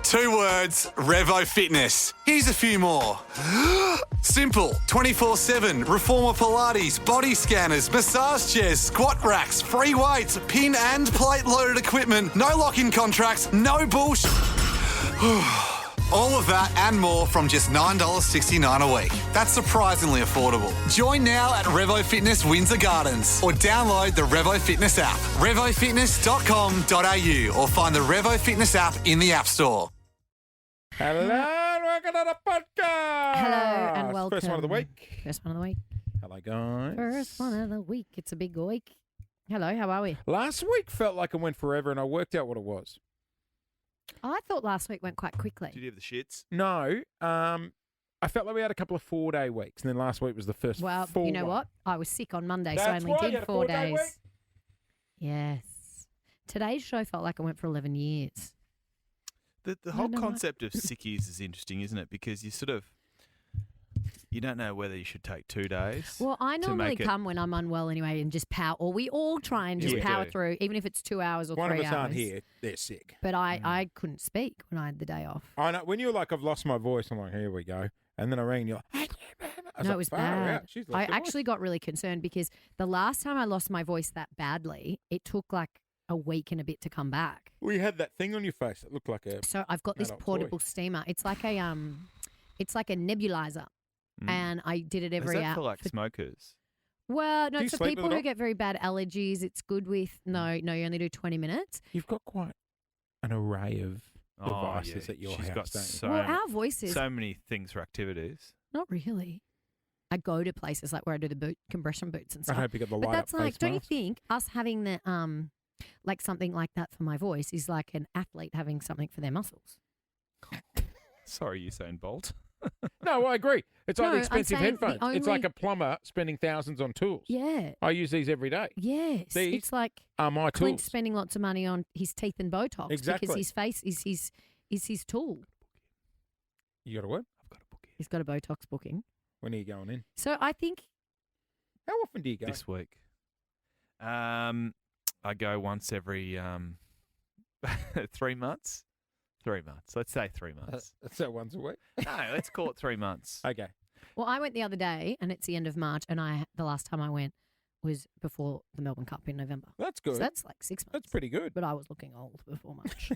2 words, Revo Fitness. Here's a few more. Simple, 24/7, reformer Pilates, body scanners, massage chairs, squat racks, free weights, pin and plate loaded equipment, no lock-in contracts, no bullshit. All of that and more from just $9.69 a week. That's surprisingly affordable. Join now at Revo Fitness Windsor Gardens or download the Revo Fitness app. RevoFitness.com.au or find the Revo Fitness app in the App Store. Hello and welcome to the podcast. Hello and welcome. First one of the week. First one of the week. Hello, guys. First one of the week. It's a big week. Hello, how are we? Last week felt like it went forever and I worked out what it was. I thought last week went quite quickly. Did you have the shits? No, I felt like we had a couple of 4-day weeks and then last week was the first Well, full you know one. what? I was sick on Monday, so I That's only why you did had a 4 4-day days. week? Yes. Today's show felt like it went for 11 years. The I whole know what- concept of sickies is interesting, isn't it? Because you don't know whether you should take 2 days. Well, I to normally make it- come when I'm unwell anyway and just power, or we all try and just Yeah. power Do. through, even if it's 2 hours or One 3 of us hours. aren't here. They're sick. But I couldn't speak when I had the day off. I know. When you're like, I've lost my voice, I'm like, here we go. And then I rang and you're like, No, it was far bad. out. She's I lost her voice. actually got really concerned because the last time I lost my voice that badly, it took like a week and a bit to come back. Well, you had that thing on your face that looked like a... So I've got this Adult portable steamer. It's like a nebulizer, Mm. and I did it Is every that hour. for like smokers? Well, Do no, you it's for sleep with people it who on? get very bad allergies. It's good with no, you only do 20 minutes. You've got quite an array of devices yeah. at your She's house, got don't you? so, Well, our voices, so many things for activities. not really. I go to places like where I do the compression boots and I stuff. hope you got the light But that's up like, face don't you mask. think us having the like something like that for my voice is like an athlete having something for their muscles? Sorry, Usain Bolt. No, I agree. It's like No, the I'm expensive saying the headphones. It's like only- a plumber spending thousands on tools. Yeah. I use these every day. Yes. These It's like are my Clint tools. spending lots of money on his teeth and Botox Exactly. because his face is his tool. You got a what? I've got a book He's got a Botox booking. When are you going in? So I think How often do you go? this week. I go once every 3 months. 3 months. Let's say 3 months. So once a week? No, let's call it 3 months. Okay. well, I went the other day and it's the end of March and the last time I went was before the Melbourne Cup in November. That's good. So that's like 6 months. That's pretty good. But I was looking old before March.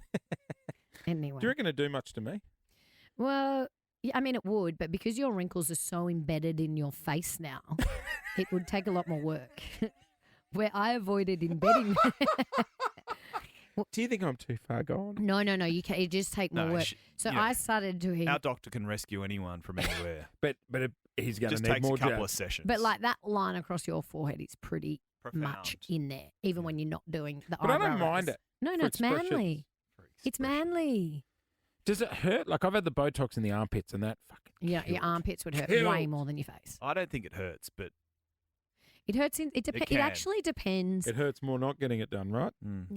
Anyway. Do you reckon it'd do much to me? Well, yeah, I mean, it would, but because your wrinkles are so embedded in your face now, it would take a lot more work. Where I avoided embedding. Do you think I'm too far gone? No, you can. It just take more No, work. So you know, I started doing, Our doctor can rescue anyone from anywhere. But he's going to Just need takes more a couple jabs. of sessions. but like that line across your forehead is pretty Profound. much in there, even when you're not doing the But I eyebrow don't mind raise. it. No, for it's manly. For It's expression. manly. Does it hurt? Like I've had the Botox in the armpits and that fucking Yeah, your killed. armpits would hurt Killed. way more than your face. I don't think it hurts, but It hurts. It can. actually depends. It hurts more not getting it done, right?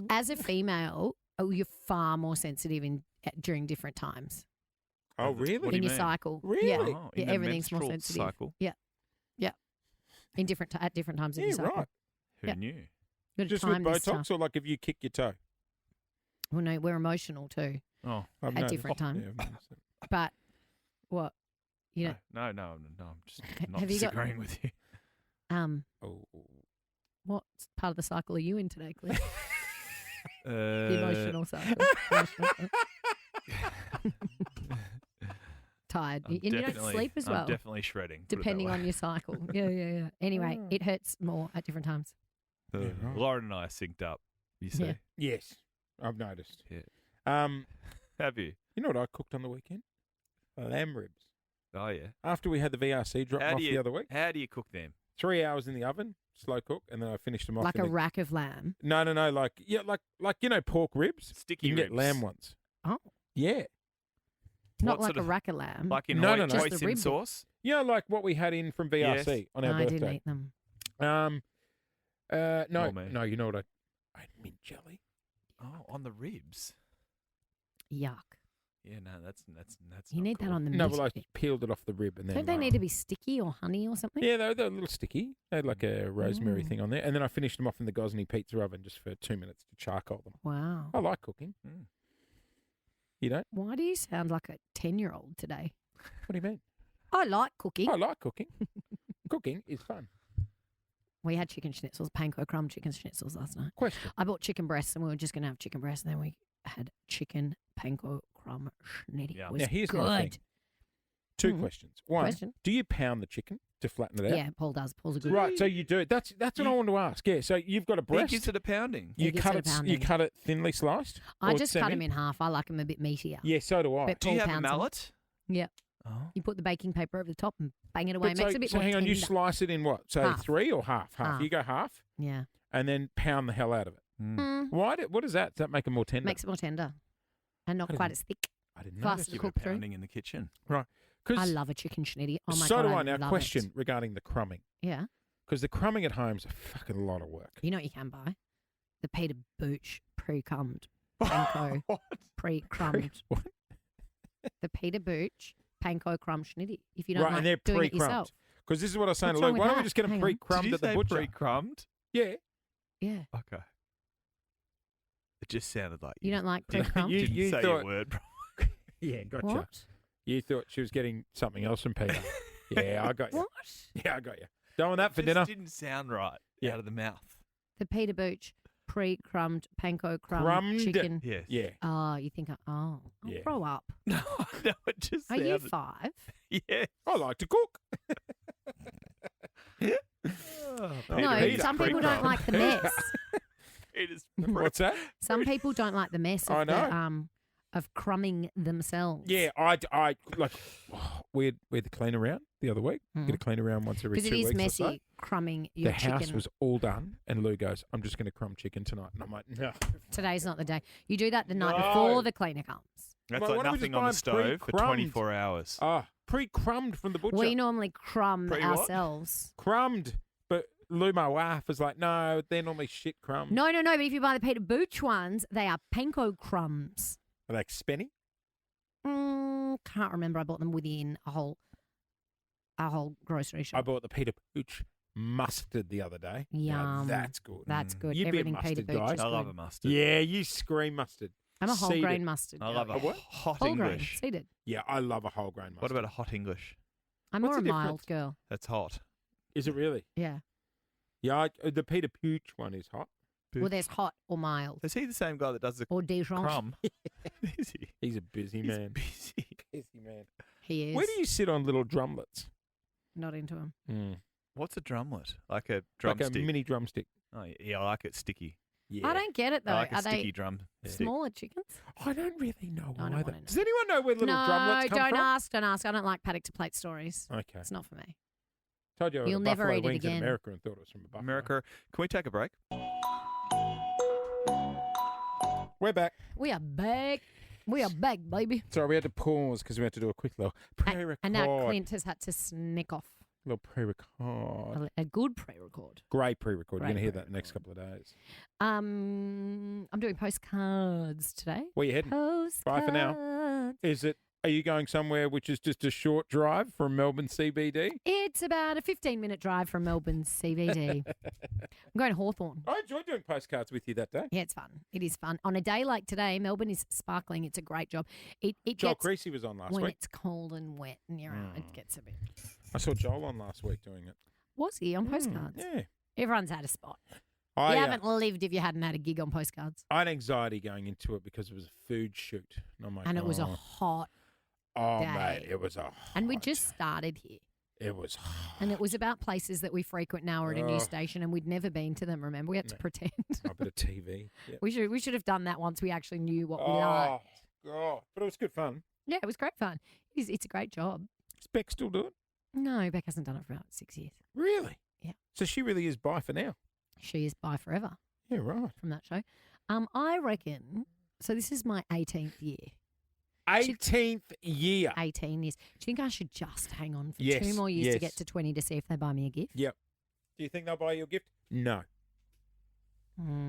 As a female, you're far more sensitive during different times Oh, What do really? you in your mean? cycle. Really? Yeah, Oh, in yeah the everything's more menstrual sensitive. cycle? In at different times of Yeah, your cycle. right. Who Yeah. knew? You gotta Just with time this Botox stuff. or like if you kick your toe? Well, no, we're emotional too, Oh, I've at noticed. different times. Yeah, I've noticed it. but what? You know, no, I'm just not have you got- disagreeing with you. Oh. what part of the cycle are you in today, Cliff? The The emotional cycle. Emotional cycle. Tired. And you don't sleep as well, I'm definitely shredding. put it that depending way. on your cycle. Yeah. Anyway, Oh. it hurts more at different times. Uh, Yeah, right. Lauren and I are synced up. You see? Yeah. Yes, I've noticed. Yeah. You Have you? know what I cooked on the weekend? Lamb ribs. Oh yeah. After we had the VRC drop How off do the you- other week, How do you cook them? 3 hours in the oven, slow cook, and then I finished them off. Like in a the- rack of lamb. No, like pork ribs. Sticky You can ribs. get lamb ones. Oh. Yeah, Not What like sort a of- rack of lamb. Like in No, no, no. Just the hoisin rib. sauce. like what we had in from VRC on no, our I birthday. didn't eat them. No, Nor me. no. You know what I had mint jelly. Oh, on the ribs. Yuck. Yeah, no, that's You not need that cool. on the No, meat. well, I peeled it off the rib and then. Don't they need to be sticky or honey or something? Yeah, they were a little sticky. They had like a rosemary Mm. thing on there, and then I finished them off in the Gosney pizza oven just for 2 minutes to charcoal them. Wow. I like cooking. Mm. You don't? Why do you sound like a 10-year-old today? What do you mean? I like cooking. I like cooking. Cooking is fun. We had chicken schnitzels, panko crumb chicken schnitzels last night. Question. I bought chicken breasts and we were just going to have chicken breasts, and then we had chicken panko crumb schnitty. Yeah. It was Now, here's good. my thing. Two Mhm. questions. One, Question. do you pound the chicken to flatten it out? Yeah, Paul does. Paul's a good Right, so you do. That's what I wanted to ask. Yeah, so you've got a He breast. gives it a pounding. He You gives cut it a it. You pounding. cut it thinly sliced. I or just cut semi? them in half. I like them a bit meatier. Yeah, so do I. But Do you Paul have a pounds 'em. mallet? Yeah. Oh. You put the baking paper over the top and bang it away. But Makes so, it a bit so more hang on, you tender. slice it in what? So Half. 3 or half? Half. You go half, Yeah. and then pound the hell out of it. Mm. Mm, What is that? Does that make it more tender? makes it more tender and not I quite didn't- as thick. I didn't know. faster that. to Give cook it a through. pounding in the kitchen. I 'Cause love a chicken schnitty. Oh my so God, do I I. Now, love question it. regarding the crumbing. Yeah. Because the crumbing at home is a fucking lot of work. You know what you can buy? The Peter Booch pre-cummed, panko What? pre-crumbed. What? The Peter Booch panko crumb schnitty. If you don't Right, like and they're doing it pre-crumbed. yourself. Because this is what I was saying What's to wrong Luke. with Why don't we that? just get them Hang on. pre-crumbed Did you at the say butcher? pre-crumbed? Yeah. Yeah. Okay. It just sounded like You don't like You- pre-crumbed? you- didn't say thought- your word. Yeah, gotcha. What? You thought she was getting something else from Peter. Yeah, I got you. What? Yeah, I got you. Don't want that for It dinner. just didn't sound right Yeah. out of the mouth. The Peter Booch pre-crumbed panko crumb Crumbed. chicken. Yes. Yeah. Oh, you think, I'll Yeah. grow up. No, no, it just Are sounded. you 5? Yeah. I like to cook. No, Peter, some people don't pre-crumbed. like the mess. Peter's What's that? Some people don't like the mess I of of crumbing themselves. Yeah, I like. We had the clean around the other week. Mhm. Get a clean around once every 2 Because weeks. it is or messy so. crumbing The your house chicken. was all done, and Lou goes, "I'm just going to crumb chicken tonight," and I'm like, "No." Today's not the day. You do that the night No. before the cleaner comes. That's Why like don't we just nothing on buy the stove for pre-crumbed? 24 hours. Ah, pre-crumbed from the butcher. We normally crumb Pre what? ourselves. Crumbed, but Lou, my wife, was like, "No, they're normally shit crumbs." No. But if you buy the Peter Booch ones, they are panko crumbs. Are they spenny? Can't remember. I bought them within a whole grocery I shop. bought the Peter Pooch mustard the other day. Now, Yum. that's good. That's good. You'd be a Everything Peter mustard Booch guy. is I love good. a mustard. Yeah, you scream mustard. I'm a whole Seeded. grain mustard. I love girl. a what? hot whole grain English. seeded. Yeah, I love a whole grain mustard. What about a hot English? I'm What's more a the mild difference? girl. That's hot. Is it really? Yeah. Yeah, the Peter Pooch one is hot. Well, there's hot or mild Is he the same guy that does the or Dijon. crumb? Is he? He's a busy He's man. busy. Busy man. He is. Where do you sit on little drumlets? Not into him. What's a drumlet? Like a Like drumstick? a mini drumstick. Oh, yeah, I like it sticky. Yeah. I don't get it though. I like a Are sticky they drum stick. smaller chickens? I don't really know I don't either. wanna know. Does anyone know where little no, drumlets come don't from? ask. Don't ask. I don't like paddock to plate stories. Okay. It's not for me. Told you I You'll ordered never buffalo eat it wings in again. America and thought it was from a buffalo. America, can we take a break? We're back. We are back. We are back, baby. Sorry, we had to pause because we had to do a quick little pre-record. And now Clint has had to sneak off Little pre-record. a good pre-record. Great pre-record. You're Great going to hear that in the next pre-record. couple of days. I'm doing postcards today. Where you heading? Postcards. Bye for now. Are you going somewhere which is just a short drive from Melbourne CBD? It's about a 15-minute drive from Melbourne CBD. I'm going to Hawthorne. I enjoyed doing postcards with you that day. Yeah, it's fun. It is fun. On a day like today, Melbourne is sparkling. It's a great job. It Joel gets Creasy was on last when week. it's cold and wet and you're out, it gets a bit. I saw Joel on last week doing it. Was he on postcards? Yeah. Everyone's had a spot. I You haven't lived if you hadn't had a gig on postcards. I had anxiety going into it because it was a food shoot. And I'm like, And it was a oh, hot, oh day. mate, it was a and we hot- just started here. It was hot. And it was about places that we frequent now or at a Oh. new station, and we'd never been to them. Remember, we had to No. pretend. a bit of TV. Yeah. we should have done that once we actually knew what we Oh, liked. God. But it was good fun. Yeah, it was great fun. It's a great job. Does Beck still do it? No, Beck hasn't done it for about 6 years. Really? Yeah. So she really is bye for now. She is by forever Yeah, right. from that show. I reckon. So this is my 18th year. 18th year. 18 years. Do you think I should just hang on for Yes, 2 more years yes. to get to 20 to see if they buy me a gift? Yep. Do you think they'll buy you a gift? No.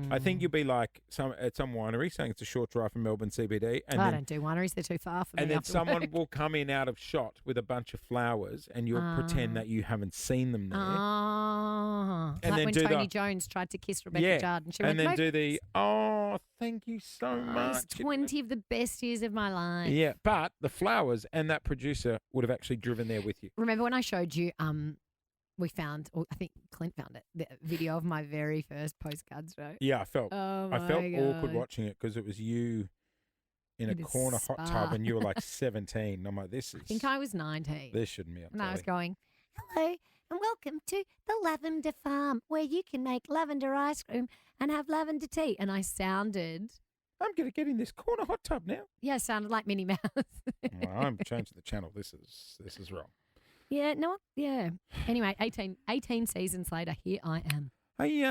I think you'll be like at some winery saying it's a short drive from Melbourne CBD, and I then don't do wineries; they're too far for me. and then after someone work. will come in out of shot with a bunch of flowers, and you'll pretend that you haven't seen them there. And And like then when do Tony the- Jones tried to kiss Rebecca Yeah, Jard, and she and went, then do the thank you so It's much. 20 of the best years of my life. Yeah, but the flowers and that producer would have actually driven there with you. Remember when I showed you? We found, or I think Clint found it, the video of my very first postcards show. Yeah, I felt Oh I felt my awkward God. watching it because it was you in a In a corner hot spa. tub, and you were like 17. I'm like, this is. I think I was 19. This shouldn't be up. And I was telly. going, hello and welcome to the Lavender Farm, where you can make lavender ice cream and have lavender tea. And I sounded, I'm gonna get in this corner hot tub now. yeah, I sounded like Minnie Mouse. Well, I'm changing the channel. This is wrong. Yeah, no, yeah. Anyway, 18 seasons later, here I am. Hey,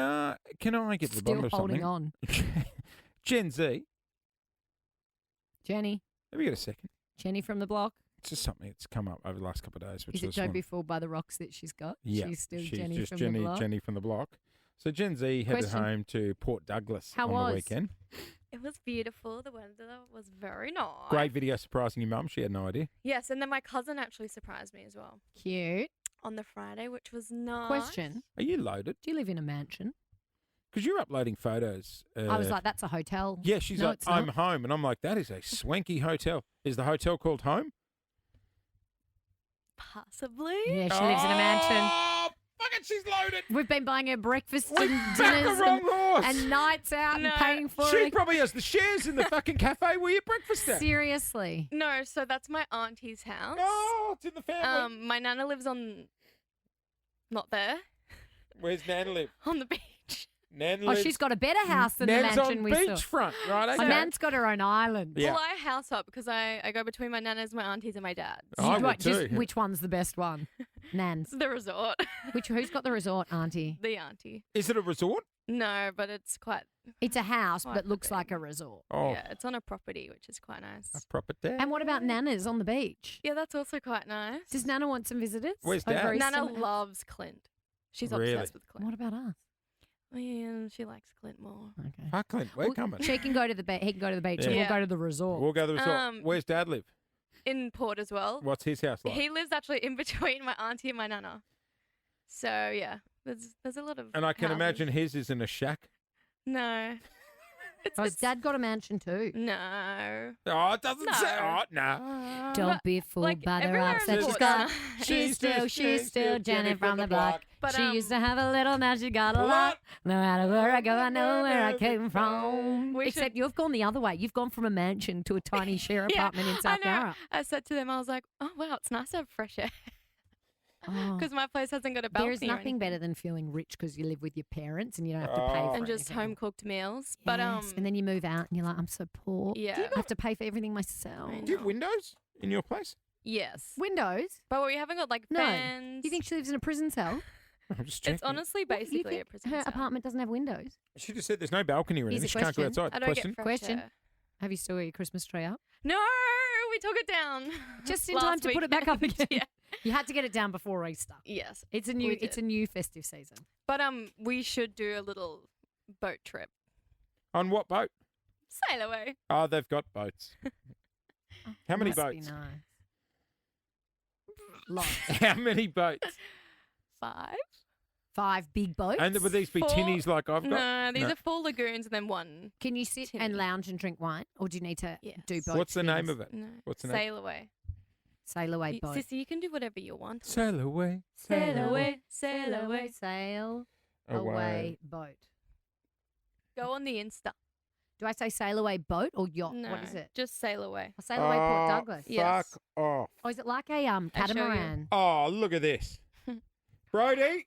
can I get to the bottom Still of holding something? on. Gen Z, Jenny have you got a second? from the block. It's just something that's come up over the last couple of days. Which Is it just don't one- be fooled by the rocks that she's got? Yeah, She's still she's Jenny just from Jenny, the block. Jenny from the block. So Gen Z headed Question. home to Port Douglas How on was? the weekend. It was beautiful. The weather was very nice. Great video surprising your mum. She had no idea. Yes, and then my cousin actually surprised me as well Cute. on the Friday, which was nice. Question. Are you loaded? Do you live in a mansion? Because you're uploading photos. I was like, that's a hotel. yeah, she's No, like, it's not. I'm home. And I'm like, that is a swanky hotel. Is the hotel called Home? Possibly. Yeah, she lives in a mansion. Oh, fucking she's loaded. We've been buying her breakfast We and backed the dinners wrong and, horse. and nights out No, and paying for She it. probably has the shares in the fucking cafe where you breakfast at. Seriously. No, so that's my auntie's house. Oh, it's in the family. My nana lives on, not there, Where's Nan live? on the beach. Nan Oh, lives. she's got a better house than the Nan's mansion on we saw. beachfront, right? My Okay. nan's got her own island. Yeah. Well, I house up because I go between my nanas, my aunties, and my dad. I You- would just too. which one's the best one? Nan's. It's the resort. Who's got the resort, auntie? The auntie. Is it a resort? No, but it's quite. It's a house, Quite but looks big. like a resort. Oh, Yeah, it's on a property, which is quite a nice. proper dad. And what about Nana's on the beach? Yeah, that's also quite nice. Does Nana want some visitors? Where's over Dad? Easter? Nana loves Clint. She's Really? obsessed with Clint. What about us? Yeah, she likes Clint more. Okay. Fuck, Clint, we're Well, coming. She can go to the beach. He can go to the beach, and Yeah. we'll go to the resort. We'll go to the resort. Where's Dad live? In Port as well. What's his house like? He lives actually in between my auntie and my nana. So yeah, there's a lot of. And I can houses. imagine his is in a shack. No. Has Dad got a mansion too? No. Oh, it doesn't No. say. Oh, no. Don't be fooled like, by the everywhere rocks in that she's Port's got. nice. She's still Jenny from the block. But, she used to have a little, now she got a What? lot. No matter where I go, I know where I came from. We Except should- you've gone the other way. You've gone from a mansion to a tiny share Yeah, apartment in South I know. Yarra. I said to them, I was like, oh wow, it's nice to have fresh air Oh. because my place hasn't got a balcony. There's or nothing anything. better than feeling rich because you live with your parents and you don't have to pay Oh. for and just anything. home cooked meals. But Yes, and then you move out and you're like, I'm so poor. yeah, I have to pay for everything myself. I Do you have know. windows in your place? yes. Windows? But we haven't got like No. fans. Do you think she lives in a prison cell? I'm just checking. it's honestly What, you basically a think prison her cell. apartment doesn't have windows. She just said there's no balcony or Here's anything. a She can't go question. outside. I don't Question? get fresh Question. air. Have you still got your Christmas tree up? No, we took it down. Just in last time to put it back up weekend. again. yeah. You had to get it down before Easter. Yes. It's a We new did. it's a new festive season. But we should do a little boat trip. On what boat? Sail away. Oh, they've got boats. How many Must be boats? nice. Lots. How many boats? 5? 5 big boats. And would these be 4 tinnies like I've got? No, these No. are 4 lagoons and then 1. Can you sit Tinny. and lounge and drink wine, or do you need to Yes. do both? What's the name of it? No. What's the name? Sail away. Sail away You, boat. Sissy, you can do whatever you want. Sail away. Sail away, sail away. Sail away boat. Go on the Insta. Do I say sail away boat or yacht? No, What is it? just sail away. I sail away Port Oh, Douglas. Yes. Fuck off. Oh, is it like a show you. catamaran? Oh, look at this. Brody,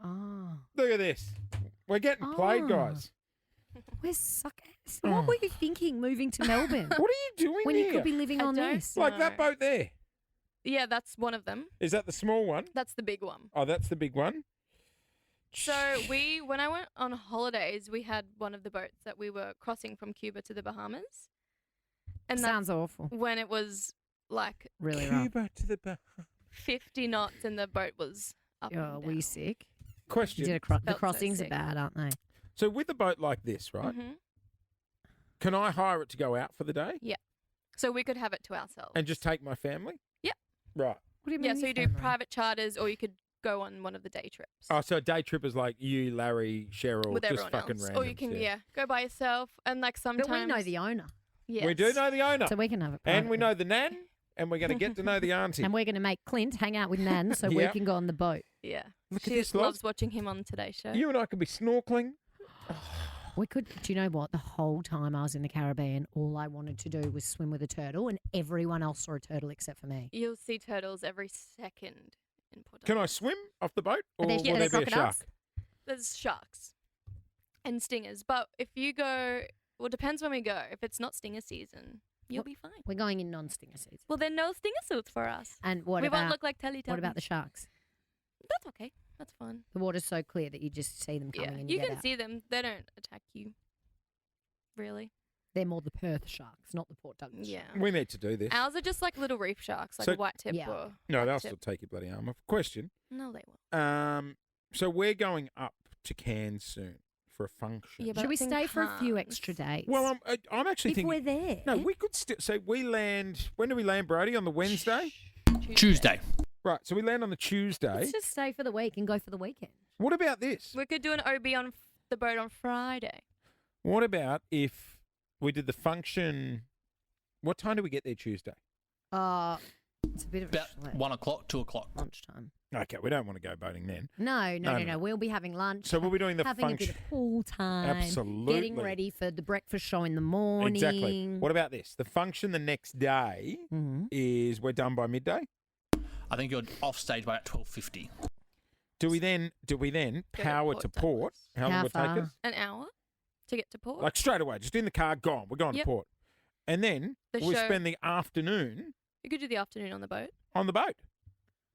Oh, look at this. We're getting played, Oh. guys. we're suckers. Oh. What were you thinking moving to Melbourne What are you doing when here? you could be living I on don't this? Like that No. boat there. Yeah, that's one of them. Is that the small one? That's the big one. Oh, that's the big one. So when I went on holidays, we had one of the boats that we were crossing from Cuba to the Bahamas. And that's Sounds awful. when it was like Really rough. Cuba to the Bahamas. 50 knots and the boat was up Oh, and were you down. sick? You Question. did the Felt so crossings are sick. bad, aren't they? So with a boat like this, right? Mhm. Can I hire it to go out for the day So we could have it to ourselves. and just take my family? Yep. Right. What do you mean? Yeah, so you do family? private charters, or you could go on one of the day trips Oh, so a day trip is like you, Larry, Cheryl, with just everyone fucking else, random. or you can go by yourself. And like sometimes, But we know the owner, Yes. We do know the owner, so we can have it. and we privately. know the nan, and we're going to get to know the auntie. And we're going to make Clint hang out with Nan so we Yeah. can go on the boat. Yeah, Look at she this, loves Loz. watching him on Today Show. You and I could be snorkeling. We could. Do you know what? The whole time I was in the Caribbean, all I wanted to do was swim with a turtle, and everyone else saw a turtle except for me. You'll see turtles every second in Port Can I Douglas. swim off the boat, or Are there- will are there there be a shark? crocodiles? There's sharks and stingers, but if you go, well, depends when we go. If it's not stinger season, you'll What- be fine. We're going in non-stinger season. Well, then no stinger suits for us. And what we about won't look like Teletubbies. what about the sharks? That's okay. That's fun. The water's so clear that you just see them coming Yeah, and you get can out. see them. They don't attack you. Really? They're more the Perth sharks, not the Port Douglas. Yeah. sharks. We need to do this. Ours are just like little reef sharks, like So- a white tip Yeah. or No, they'll black still tip. take your bloody arm off. Question. No, they won't. So we're going up to Cairns soon for a function. Yeah, but Should we it's in stay for a few Cairns. extra days? Well, I'm actually if we're thinking. there. No, we could still. So we land. When do we land, Brody? On the Wednesday. Tuesday. Right. So we land on the Tuesday. Let's just stay for the week and go for the weekend. What about this? We could do an OB on the boat on Friday. What about if we did the function? What time do we get there Tuesday? It's a bit of a About schlep. 1 o'clock, 2 o'clock. Lunchtime. Okay, we don't want to go boating then. No, No, no, no. no. We'll be having lunch. So we'll be doing the having a function. bit of pool time. Absolutely. Getting ready for the breakfast show in the morning. Exactly. What about this? The function the next day Mhm. is we're done by midday. I think you're off stage by about 12:50. Do we then Go power to Port? Douglas. How long How will it take far? us? An hour to get to port. Like straight away, just in the car, gone. We're going to Yep. Port. And then The we'll show- spend the afternoon you could do the afternoon on the boat. on the boat.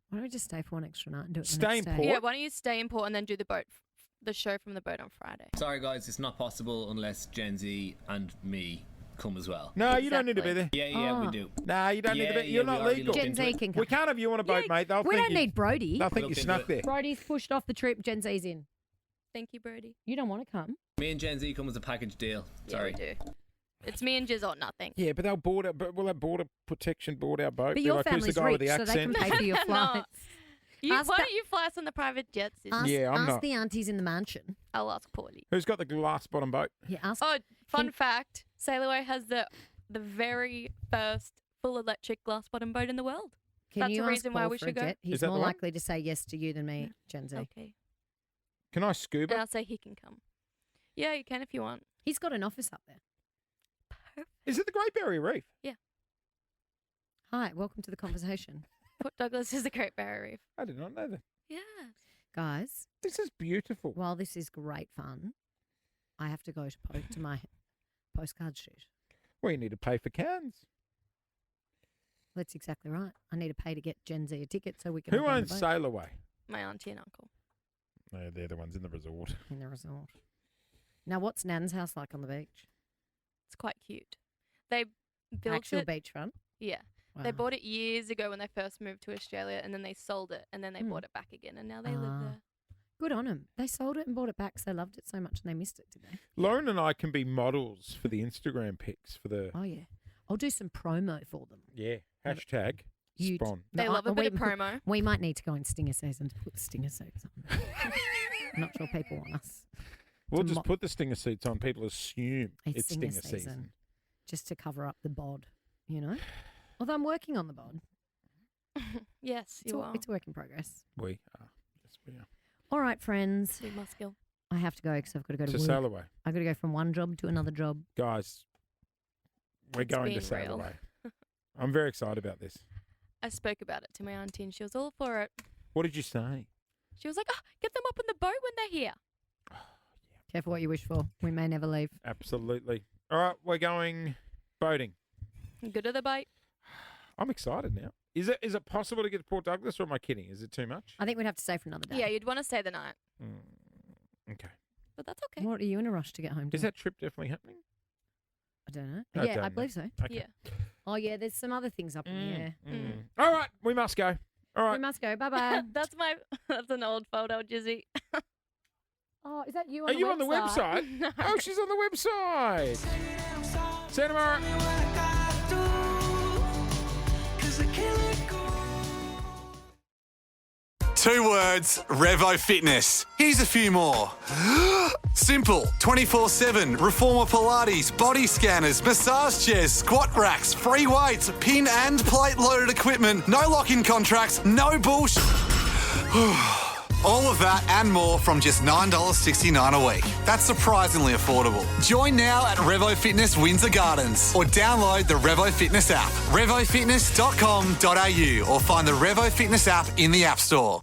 Why don't we just stay for one extra night and do it the Stay next in day? Port. Yeah, why don't you stay in port and then do the show from the boat on Friday? Sorry, guys, it's not possible unless Gen Z and me come as well. No, you don't need to be Exactly. there. Yeah, Oh. we do. No, you don't need to be. Yeah, You're we not already legal. looked Gen into Z it. can come. We can't have you on a boat, mate. They'll We think don't you, need Brody. They'll think you Looked into snuck it. there. Brody's pushed off the trip. Gen Z's in. Thank you, Brody. You don't want to come. Me and Gen Z come as a package deal. Sorry. Yeah, we do. It's me and Jiz or nothing. Yeah, but they'll board it. But will that border protection board our boat? But Be your like, who's the family's guy with rich, the so they can accent? pay for your No. flights. Why Ask the- don't you fly us on the private jets? Ask, Yeah, I'm ask not. the aunties in the mansion. I'll ask Paulie. Who's got the glass bottom boat? Yeah, ask. Oh, fun Can- fact: Sailaway has the very first full electric glass bottom boat in the world. Can that's you the ask reason why Paul we for should a go. jet? He's that the more one? likely to say yes to you than me, Gen Z. Okay. Can I And scuba? I'll say he can come. Yeah, you can if you want. He's got an office up there. Perfect. Is it the Great Barrier Reef? Hi, welcome to the conversation. Port Douglas is a Great Barrier Reef. I did not know that. Yeah. Guys, This is beautiful. while this is great fun, I have to go to my postcard shoot. We need to pay for cans. That's exactly right. I need to pay to get Gen Z a ticket so we can Who hop on the owns boat Sail Away? My auntie and uncle. No, they're the ones in the resort. in the resort. Now, what's Nan's house like on the beach? It's quite cute. They built Actual it. beachfront? Yeah. They Wow. bought it years ago when they first moved to Australia, and then they sold it, and then they Hmm. bought it back again, and now they live Ah. there. Good on them. They sold it and bought it back because they loved it so much and they missed it, did they? Lauren and I can be models for the Instagram pics for the Oh, yeah. I'll do some promo for them. yeah hashtag You- spawn. They No, love a we- bit of promo. We might need to go in stinger season to put the stinger suits on. I'm not sure people want us. We'll to just mo- put the stinger seats on. People assume It's it's stinger stinger season. season. Just to cover up the bod, you know? Although I'm working on the bod. Yes, It's, you a, are. it's a work in progress. We are. Yes, we are. All right, friends. Big muscle. I have to go because I've got to go to To work. Sail Away. I've got to go from one job to another job. Guys, we're It's going to been Sail real. Away. I'm very excited about this. I spoke about it to my auntie, and she was all for it. What did you say? She was like, "Oh, get them up on the boat when they're here." Careful what you wish for. We may never leave. Absolutely. All right, we're going boating. Good to the bite. I'm excited now. Is it possible to get to Port Douglas, or am I kidding? Is it too much? I think we'd have to stay for another day. Yeah, you'd want to stay the night, Okay. but that's okay. What are you in a rush to get home to? Is that trip definitely happening? I don't know. I Yeah, don't I know. believe so. Okay. Yeah. Oh, yeah, there's some other things up in the air. All right, we must go. All We right. must go. Bye-bye. That's an old photo, Jizzy. Oh, is that you on Are the you website? on the website? No. Oh, she's on the website. See you tomorrow. Two words, Revo Fitness. Here's a few more. Simple, 24/7, reformer Pilates, body scanners, massage chairs, squat racks, free weights, pin and plate loaded equipment, no lock-in contracts, no bullshit. All of that and more from just $9.69 a week. That's surprisingly affordable. Join now at Revo Fitness Windsor Gardens or download the Revo Fitness app, revofitness.com.au, or find the Revo Fitness app in the App Store.